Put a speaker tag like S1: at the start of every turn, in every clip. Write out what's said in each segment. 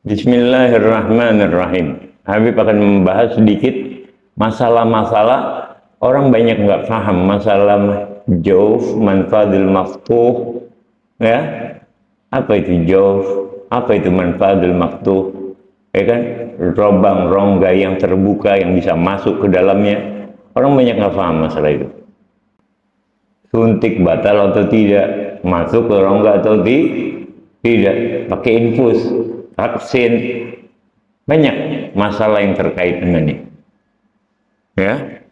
S1: Bismillahirrahmanirrahim. Habib akan membahas sedikit masalah-masalah orang banyak nggak paham masalah jauf, manfadil maftuh, ya. Apa itu jauf? Apa itu manfadil maftuh? Ya kan, lubang rongga yang terbuka yang bisa masuk ke dalamnya. Orang banyak nggak paham masalah itu. Suntik batal atau tidak, masuk ke rongga atau tidak, pakai infus, vaksin, banyak masalah yang terkait dengannya. Ya,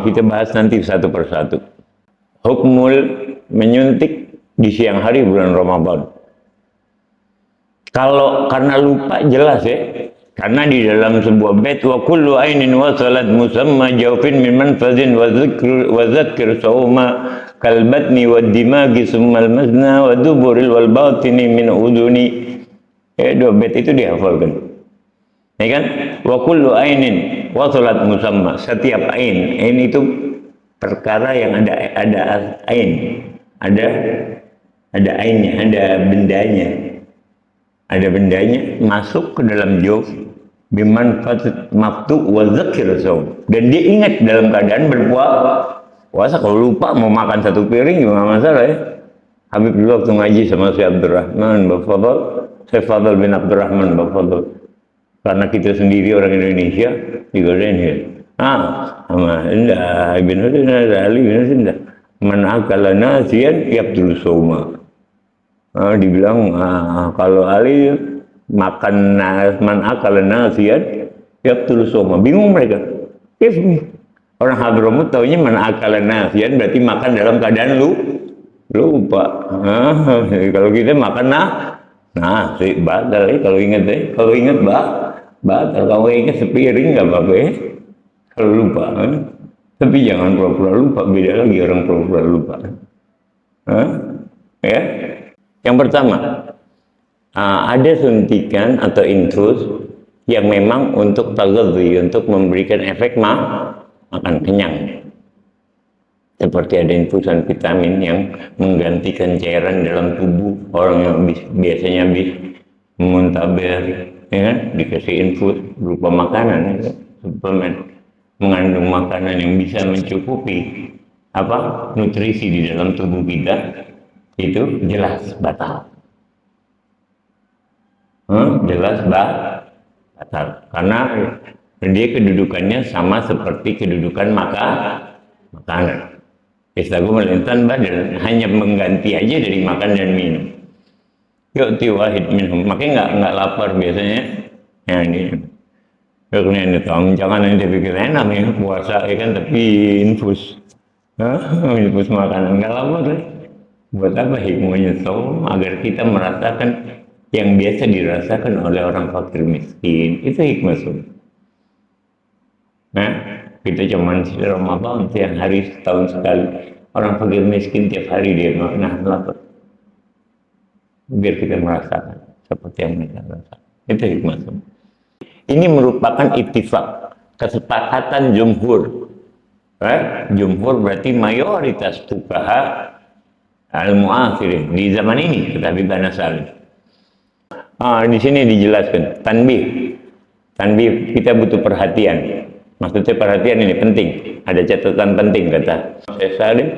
S1: kita bahas nanti satu persatu. Hukmul menyuntik di siang hari bulan Ramadan. Kalau karena lupa jelas ya, karena di dalam sebuah bait wa kullu ainin wasalat musamma jawfin min manfazin wa dzakir sawma kal batni wad dimagi summal mazna wa duburil wal batini min uduni. Dua bait itu dihafalkan. Ya kan? Wa kullu ainin wasalat musamma, setiap ain itu perkara yang ada ain, ada ainnya, ada bendanya masuk ke dalam jauf bimanfaat maftu wa dzakir saum, dan dia ingat dalam keadaan berpuasa. Kalau lupa mau makan satu piring juga nggak masalah ya. Habib dulu waktu ngaji sama Syekh Abdurrahman Bafadl, Syekh Fadl bin Abdurrahman Bafadl, karena kita sendiri orang Indonesia digodain ya. Sama indah Ibn Husain Ali bin Husain man akala nasiyan yabdul sauma. Dibilang kalau Ali makan man akala nasiyan yabdul sauma. Bingung mereka. Orang Hadramut taunya man akala nasiyan berarti makan dalam keadaan lupa. Kalau kita makan nasi batal kalau ingat kalau ingat batal, kalau ingat sepiring nggak apa-apa ya. Kalau lupa, tapi jangan pura-pura lupa. Beda lagi orang pura-pura lupa. Ya. Yang pertama, ada suntikan atau infus yang memang untuk taghadhi, untuk memberikan efek makan kenyang. Seperti ada infusan vitamin yang menggantikan cairan dalam tubuh orang yang biasanya habis muntaber, ya kan? Dikasih infus berupa makanan, suplemen, mengandung makanan yang bisa mencukupi nutrisi di dalam tubuh kita, itu jelas batal. Jelas batal karena dia kedudukannya sama seperti kedudukan makanan. Istaghfar melintan badan, hanya mengganti aja dari makan dan minum. Yu'ti wahid minhum, makanya nggak lapar biasanya. Ya ini, ini jangan nanti pikir enak nih puasa ya kan, tapi infus, infus makanan nggak lapar deh. Buat apa hikmahnya saum? Agar kita merasakan yang biasa dirasakan oleh orang fakir miskin. Itu hikmah saum. Kita cuman di Ramadan tiap hari setahun sekali. Orang fakir miskin tiap hari dia lapar. Biar kita merasakan seperti yang mereka rasakan. Itu hikmah saum. Ini merupakan ittifaq, kesepakatan jumhur. Jumhur berarti mayoritas fuqaha al-mu'asirin di zaman ini, tetapi Bana Salim. Di sini dijelaskan tanbih kita butuh perhatian. Maksudnya perhatian ini penting, ada catatan penting kata Syekh Salim,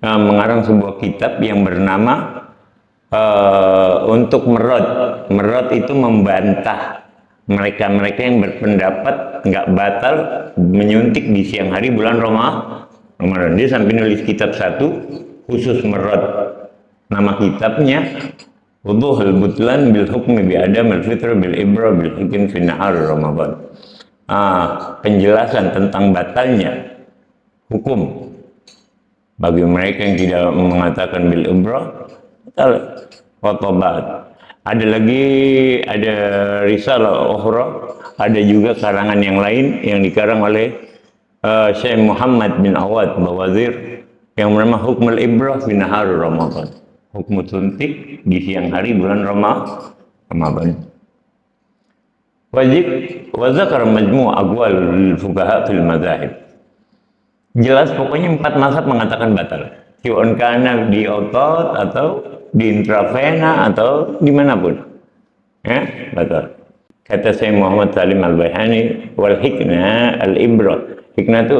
S1: mengarang sebuah kitab yang bernama untuk merod itu membantah mereka yang berpendapat nggak batal menyuntik di siang hari bulan Ramadan. Dia sampai nulis kitab satu khusus merod. Nama kitabnya Wuduhul Butlan bil Hukmi bi Adam al Fitr bil Ibra bil Hikim fi Nahar Ramadan. Penjelasan tentang batalnya hukum bagi mereka yang tidak mengatakan bil Ibra wa Tabat. Ada risalah ukhra, ada juga karangan yang lain yang dikarang oleh Syekh Muhammad bin Awad Bawazir yang bernama Hukmul Ibrah fi Nahar Ramadan. Hukum suntik di siang hari bulan Ramadan. Wajib wa zakar majmu' aqwal fuqaha fil madzahib. Jelas pokoknya 4 mazhab mengatakan batal. Siwan kana di otot atau di intravena atau dimanapun. Ya, batal. Kata saya Muhammad Salim Al-Baihani, wal hikna al-ibrah. Hikna itu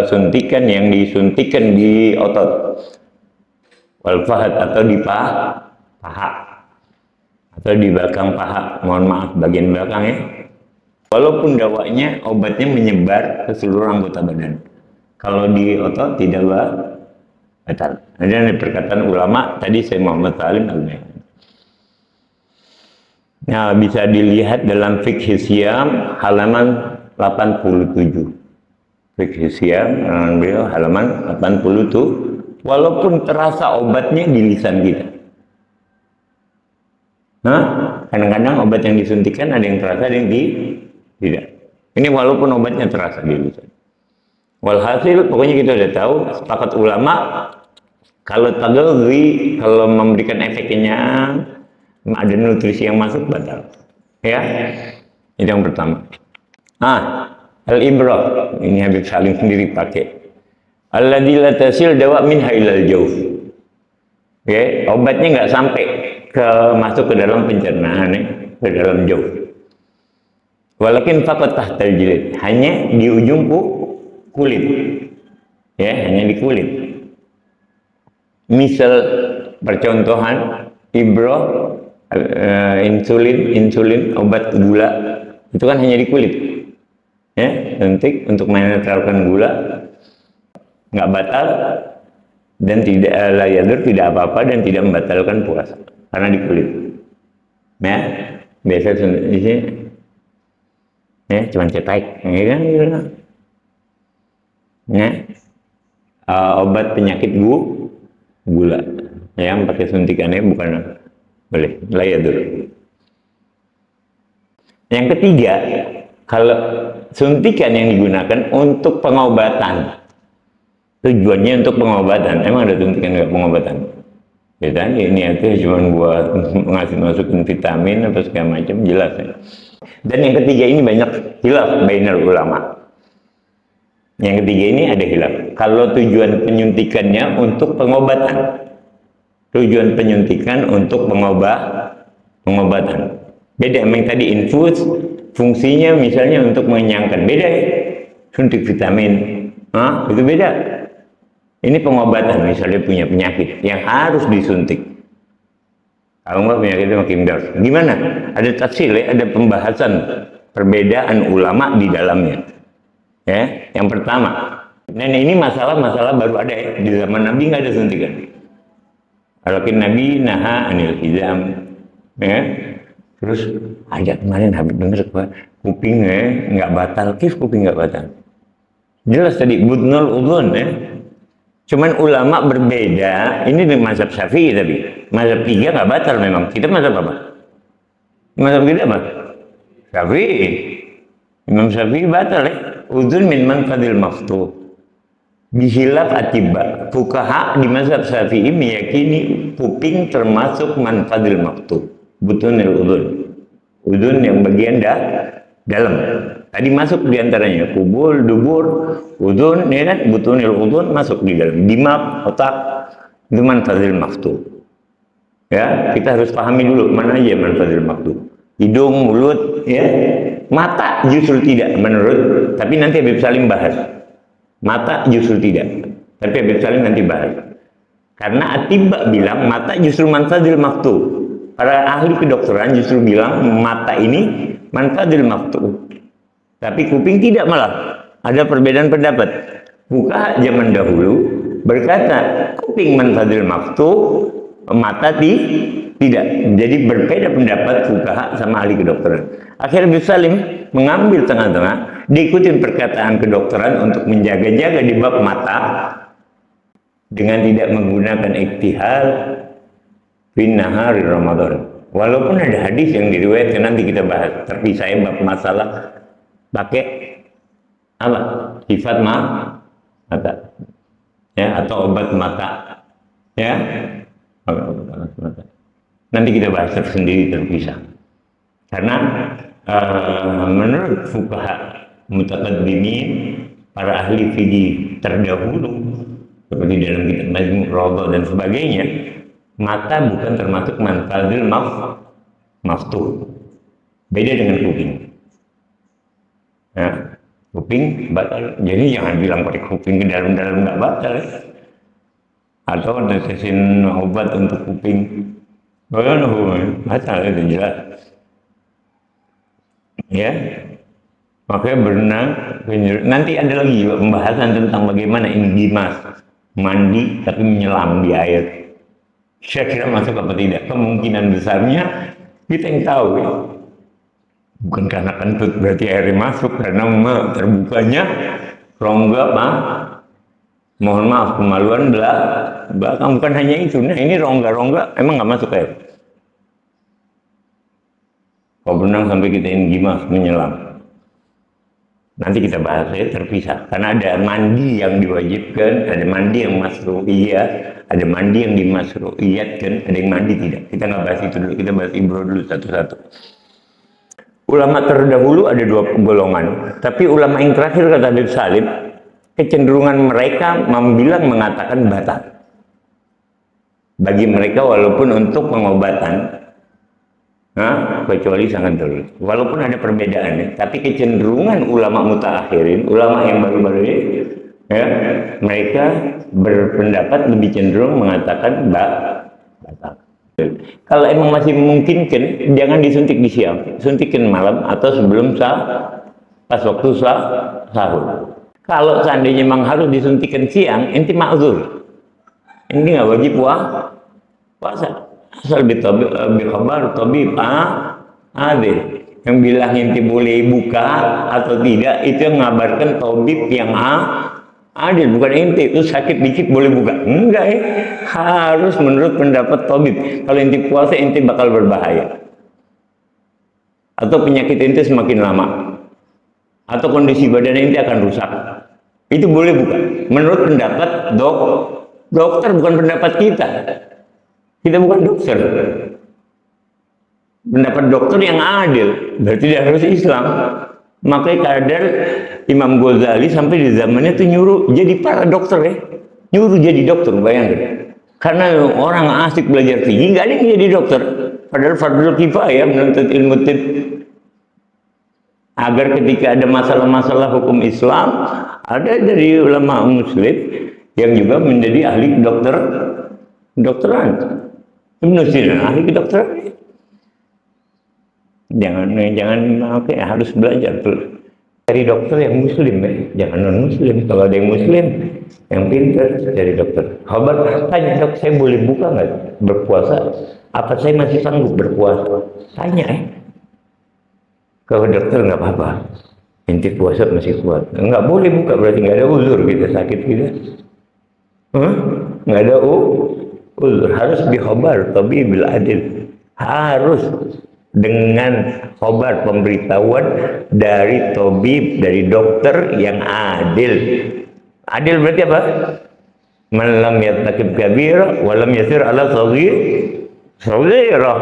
S1: suntikan yang disuntikan di otot. Wal fahad atau di paha. Atau di belakang paha. Mohon maaf, bagian belakang ya. Walaupun dawanya, obatnya menyebar ke seluruh anggota badan. Kalau di otot tidak batal. Ada perkataan ulama, tadi saya Muhammad Salim Al-Baihani. Nah, bisa dilihat dalam Fiqh Siyam halaman 87. Fiqh Siyam beliau halaman 87. Walaupun terasa obatnya di lisan kita. Nah, kadang-kadang obat yang disuntikan ada yang terasa, ada yang tidak. Ini walaupun obatnya terasa di lisan. Walhasil, pokoknya kita udah tahu, sepakat ulama, kalau tagalghi, kalau memberikan efeknya, ada nutrisi yang masuk, batal. Ya, itu yang pertama. Al-ibrah, ini Habib Salim sendiri pakai. Alladzi la tasil dawa minha ilal jawf. Ya, obatnya nggak sampai masuk ke dalam pencernaan, ke dalam jawf. Walakin faqat tahtal jilid, hanya di ujung kulit. Ya, hanya di kulit. Misal percontohan ibrah, insulin, obat gula, itu kan hanya di kulit. Ya, suntik untuk menetralkan gula, nggak batal dan tidak layadur, tidak apa-apa dan tidak membatalkan puasa karena di kulit. Ya, biasa suntik di sini. Ya, cuma cetek, ya kan? Ya, obat penyakit gula, yang pakai suntikannya bukan boleh, layadur. Yang ketiga, kalau suntikan yang digunakan untuk pengobatan, tujuannya untuk pengobatan, emang ada suntikan nggak pengobatan? Ya kan, ini itu cuma buat masukin vitamin atau segala macam, jelas ya. Dan yang ketiga ini banyak hilaf bainal ulama. Yang ketiga ini ada hilaf. Kalau tujuan penyuntikannya untuk pengobatan, tujuan penyuntikan untuk pengobatan. Beda sama yang tadi infus, fungsinya misalnya untuk mengenyangkan. Beda ya, suntik vitamin, itu beda. Ini pengobatan, misalnya punya penyakit yang harus disuntik. Kalau nggak penyakitnya makin darah. Gimana? Ada tafsir, ada pembahasan perbedaan ulama di dalamnya. Ya, yang pertama, dan ini masalah baru ada ya. Di zaman Nabi nggak ada suntikan. Walakin Nabi naha anil hizam. Ya. Terus ada kemarin Habib dengar kuping nggak batal, kuping nggak batal. Jelas tadi budnul udhun ya. Cuman ulama berbeda. Ini di mazhab Syafi'i tapi mazhab 3 nggak batal memang. Kita mazhab apa? Mazhab kita apa? Syafi'i. Imam Syafi'i batal ya. Udhun min manfadil maftuh. Bihilaf atibba. Fuqaha di mazhab Syafi'i meyakini kuping termasuk manfadil maftuh. Butunil udhun. Udhun yang bagian dalam. Tadi masuk diantaranya kubul, dubur, udhun, ya kan? Butunil udhun masuk di dalam. Dimak, otak, itu manfadil maftuh. Ya, kita harus pahami dulu mana aja manfadil maftuh. Hidung, mulut, ya. Mata justru tidak menurut, tapi nanti Habib Salim bahas. Mata justru tidak, tapi Habib Salim nanti bahas. Karena Atibba bilang mata justru manfadil maftuh. Para ahli kedokteran justru bilang mata ini manfadil maftuh. Tapi kuping tidak, malah ada perbedaan pendapat. Fuqaha zaman dahulu berkata kuping manfadil maftuh, mata tidak. Jadi berbeda pendapat fuqaha sama ahli kedokteran. Akhirnya Habib Salim mengambil tengah-tengah, diikutin perkataan kedokteran untuk menjaga-jaga di bab mata dengan tidak menggunakan iktihal fin nahari Ramadan. Walaupun ada hadis yang diriwayatkan, nanti kita bahas, tapi saya bab masalah pakai apa? Sifat mata. Ya, atau obat mata. Ya. Obat mata. Nanti kita bahas tersendiri terpisah. Karena menurut fuqaha mutaqaddimin, para ahli fikih terdahulu seperti dalam kitab Majmu' Rawdah dan sebagainya, mata bukan termasuk manfadil maftuh. Beda dengan kuping. Nah, kuping batal. Jadi jangan bilang pakai kuping ke dalam-dalam nggak batal. Ya. Atau netesin obat untuk kuping. Bagaimana hukumnya? Batal itu jelas. Ya, makanya berenang. Nanti ada lagi pembahasan tentang bagaimana inggimas mandi tapi menyelam di air. Saya kira masuk apa tidak? Kemungkinan besarnya kita yang tahu ya. Bukan karena kentut berarti airnya masuk, karena terbukanya rongga mohon maaf kemaluan belakang. Bukan hanya itu, nah ini rongga emang nggak masuk air. Kalau berenang sampai kita inggimas menyelam, nanti kita bahas ya terpisah. Karena ada mandi yang diwajibkan, ada mandi yang masru'iyah, ada mandi yang dimasru'iyatkan, ada yang mandi tidak. Kita nggak bahas itu dulu, kita bahas ibro dulu satu-satu. Ulama terdahulu ada dua golongan, tapi ulama yang terakhir kata Habib Salim, kecenderungan mereka mengatakan batal. Bagi mereka walaupun untuk pengobatan, kecuali sangat dulu. Walaupun ada perbedaan, tapi kecenderungan ulama mutaakhirin, ulama yang baru-baru ini, ya, mereka berpendapat lebih cenderung mengatakan batal. Kalau emang masih memungkinkan, jangan disuntik di siang, suntikin malam atau sebelum pas waktu sahur. Kalau seandainya memang harus disuntikan siang, ente ma'zur. Ini nggak wajib puasa. Asal bikhabar tabib adil. Yang bilang ente boleh buka atau tidak, itu yang ngabarkan tabib yang adil, bukan ente. Itu sakit dikit boleh buka, enggak ya, harus menurut pendapat tabib. Kalau ente puasa ente bakal berbahaya, atau penyakit ente semakin lama, atau kondisi badan ente akan rusak. Itu boleh buka menurut pendapat dokter, bukan pendapat kita. Kita bukan dokter. Pendapat dokter yang adil, berarti dia harus Islam. Makanya kadar Imam Ghazali sampai di zamannya tuh nyuruh jadi para dokter ya. Nyuruh jadi dokter, bayangkan. Karena orang asik belajar tinggi, nggak ada yang jadi dokter. Padahal fardhu kifayah menuntut ilmu tib. Agar ketika ada masalah-masalah hukum Islam, ada dari ulama muslim yang juga menjadi ahli kedokteran. Ibnu Sina ahli kedokteran. Jangan harus belajar tuh. Cari dokter yang muslim ya, jangan non muslim. Kalau ada yang muslim yang pintar cari dokter. Khabar tanya, dok saya boleh buka nggak berpuasa? Apa saya masih sanggup berpuasa? Tanya Kalau dokter nggak apa-apa, inti puasa masih kuat. Nggak boleh buka berarti nggak ada uzur kita sakit kita. Nggak ada uzur. Harus dikhabar tabib bil adil. Harus dengan khobar pemberitahuan dari tabib, dari dokter yang adil. Adil berarti apa? Man lam yartakib kabira wa lam yasir ala saghirah.